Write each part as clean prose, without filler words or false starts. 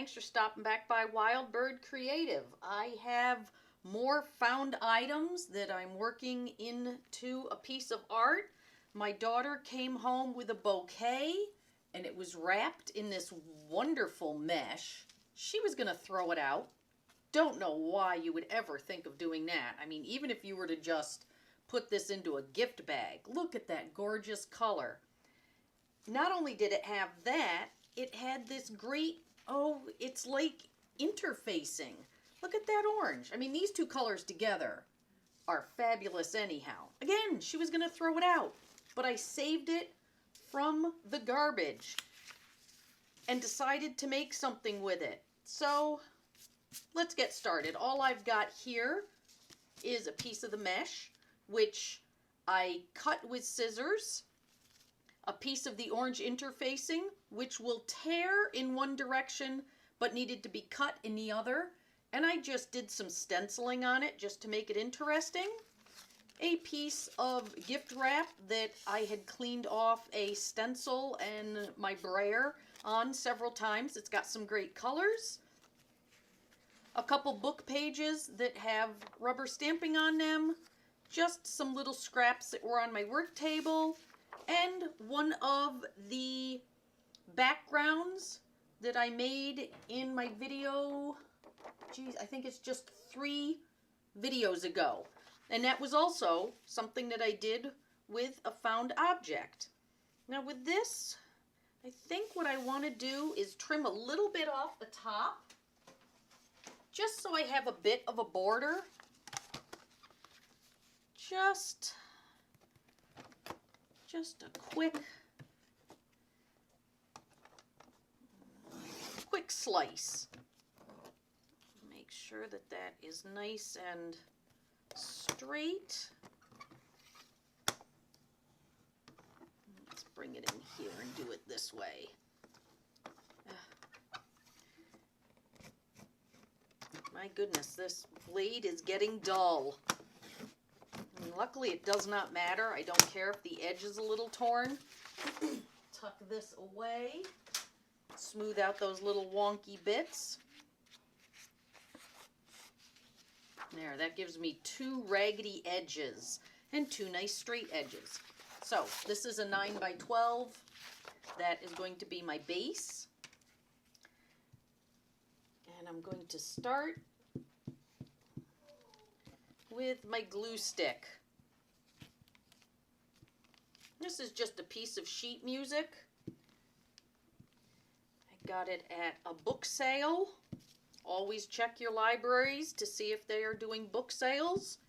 thanks for stopping back by Wild Bird Creative. I have more found items that I'm working into a piece of art. My daughter came home with a bouquet and it was wrapped in this wonderful mesh. She was going to throw it out. Don't know why you would ever think of doing that. I mean, even if you were to just put this into a gift bag. Look at that gorgeous color. Not only did it have that, it had this great, it's like interfacing. Look at that orange. I mean, these two colors together are fabulous anyhow. Again, she was going to throw it out, but I saved it from the garbage and decided to make something with it. So let's get started. All I've got here is a piece of the mesh, which I cut with scissors, a piece of the orange interfacing, which will tear in one direction, but needed to be cut in the other. And I just did some stenciling on it just to make it interesting. A piece of gift wrap that I had cleaned off a stencil and my brayer on several times. It's got some great colors. A couple book pages that have rubber stamping on them. Just some little scraps that were on my work table. And one of the backgrounds that I made in my video, geez, I think it's just 3 videos ago. And that was also something that I did with a found object. Now with this, I think what I want to do is trim a little bit off the top, just so I have a bit of a border. Just a quick slice. Make sure that that is nice and straight. Let's bring it in here and do it this way. My goodness, this blade is getting dull. And luckily it does not matter. I don't care if the edge is a little torn. Tuck this away. Smooth out those little wonky bits. There, that gives me 2 raggedy edges and 2 nice straight edges. So this is a 9x12. That is going to be my base. And I'm going to start with my glue stick. This is just a piece of sheet music. I got it at a book sale. Always check your libraries to see if they are doing book sales.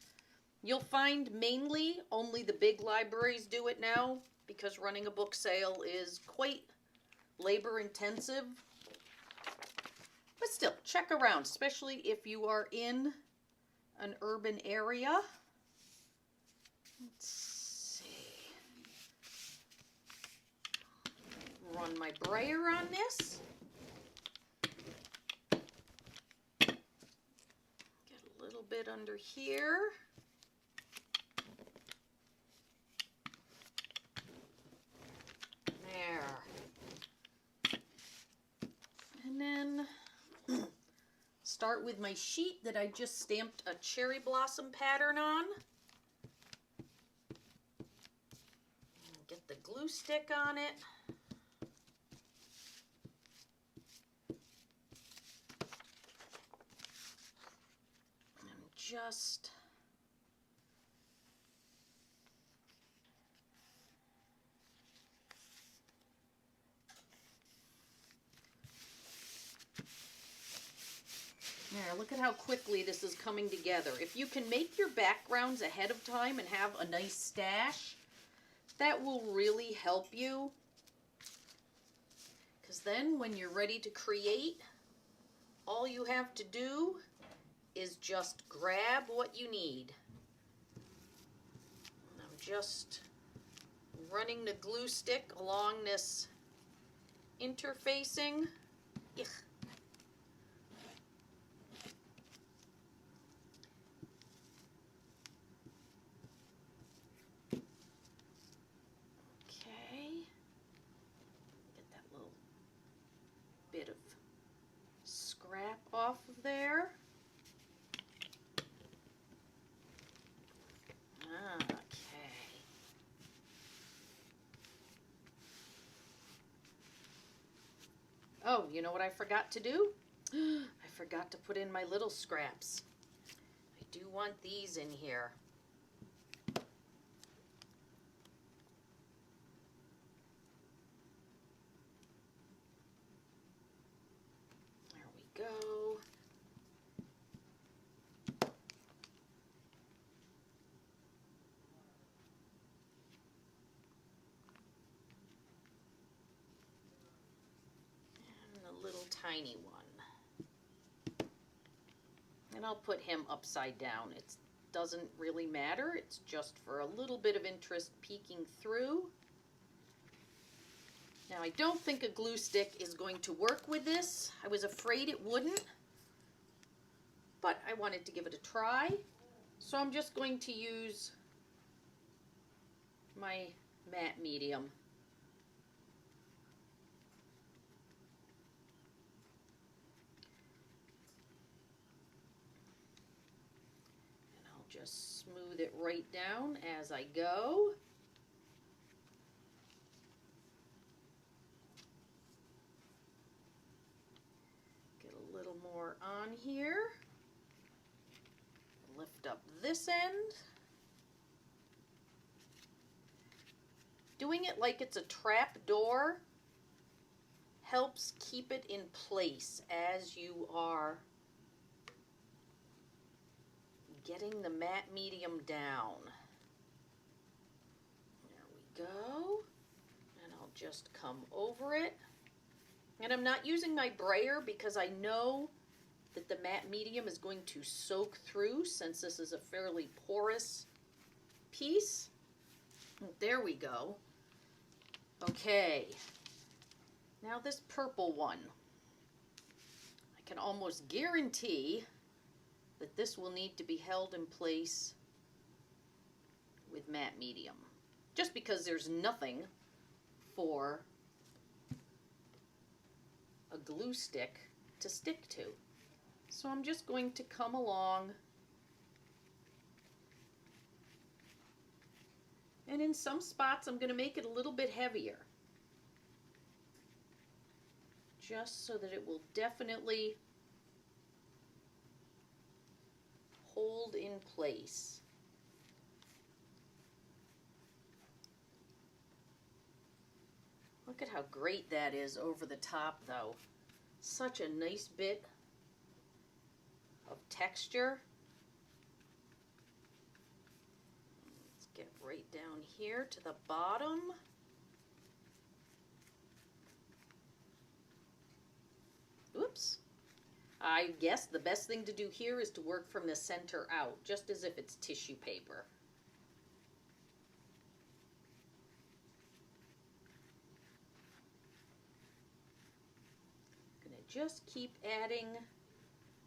You'll find mainly only the big libraries do it now, because running a book sale is quite labor intensive. But still, check around, especially if you are in an urban area. Let's see. Run my brayer on this. Get a little bit under here. There. And then start with my sheet that I just stamped a cherry blossom pattern on. Get the glue stick on it. And just there, look at how quickly this is coming together. If you can make your backgrounds ahead of time and have a nice stash, that will really help you. Because then when you're ready to create, all you have to do is just grab what you need. And I'm just running the glue stick along this interfacing. Ugh. you know what I forgot to do? I forgot to put in my little scraps. I do want these in here. There we go. A little tiny one. And I'll put him upside down. It doesn't really matter. It's just for a little bit of interest peeking through. Now I don't think a glue stick is going to work with this. I was afraid it wouldn't, but I wanted to give it a try. So I'm just going to use my matte medium. Just smooth it right down as I go. Get a little more on here. Lift up this end. Doing it like it's a trap door helps keep it in place as you are getting the matte medium down. There we go. And I'll just come over it. And I'm not using my brayer because I know that the matte medium is going to soak through since this is a fairly porous piece. There we go. Okay. Now this purple one. I can almost guarantee that this will need to be held in place with matte medium, just because there's nothing for a glue stick to stick to. So I'm just going to come along, and in some spots I'm going to make it a little bit heavier, just so that it will definitely hold in place. Look at how great that is over the top though. Such a nice bit of texture. Let's get right down here to the bottom. Oops. I guess the best thing to do here is to work from the center out, just as if it's tissue paper. I'm going to just keep adding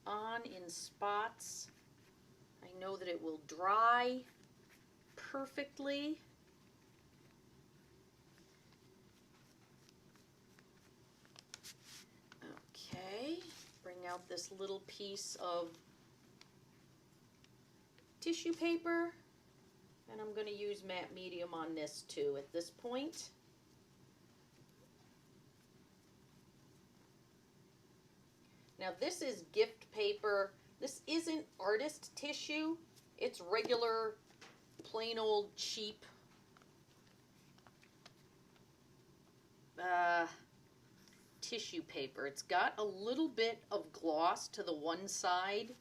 on in spots. I know that it will dry perfectly. Okay. Bring out this little piece of tissue paper, and I'm going to use matte medium on this too at this point. Now this is gift paper. This isn't artist tissue. It's regular, plain old cheap tissue paper. It's got a little bit of gloss to the one side.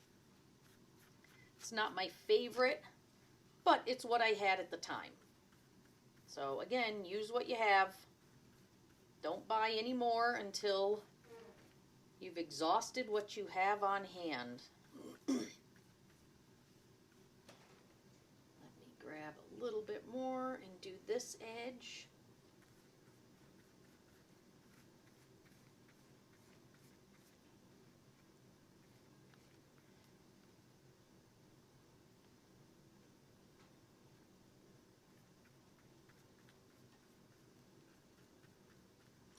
It's not my favorite, but it's what I had at the time. So again, use what you have. Don't buy any more until you've exhausted what you have on hand. Let me grab a little bit more and do this edge.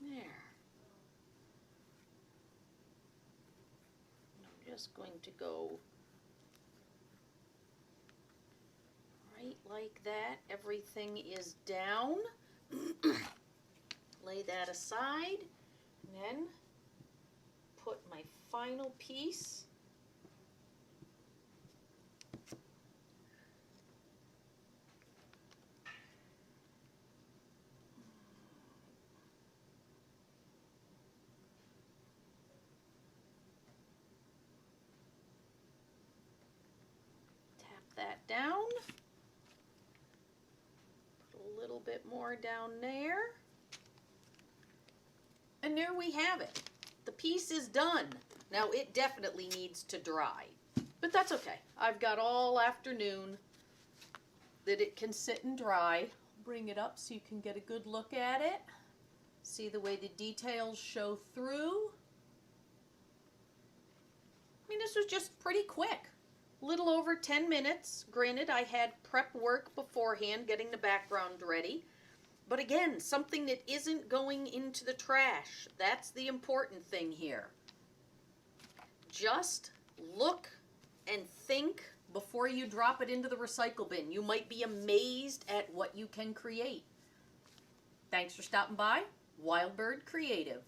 There. I'm just going to go right like that. Everything is down. Lay that aside. And then put my final piece. Tap that down. Put a little bit more down there. And there we have it. The piece is done. Now it definitely needs to dry, but that's okay. I've got all afternoon that it can sit and dry. Bring it up so you can get a good look at it. See the way the details show through. I mean, this was just pretty quick. A little over 10 minutes. Granted, I had prep work beforehand, getting the background ready. But again, something that isn't going into the trash. That's the important thing here. Just look and think before you drop it into the recycle bin. You might be amazed at what you can create. Thanks for stopping by. Wild Bird Creative.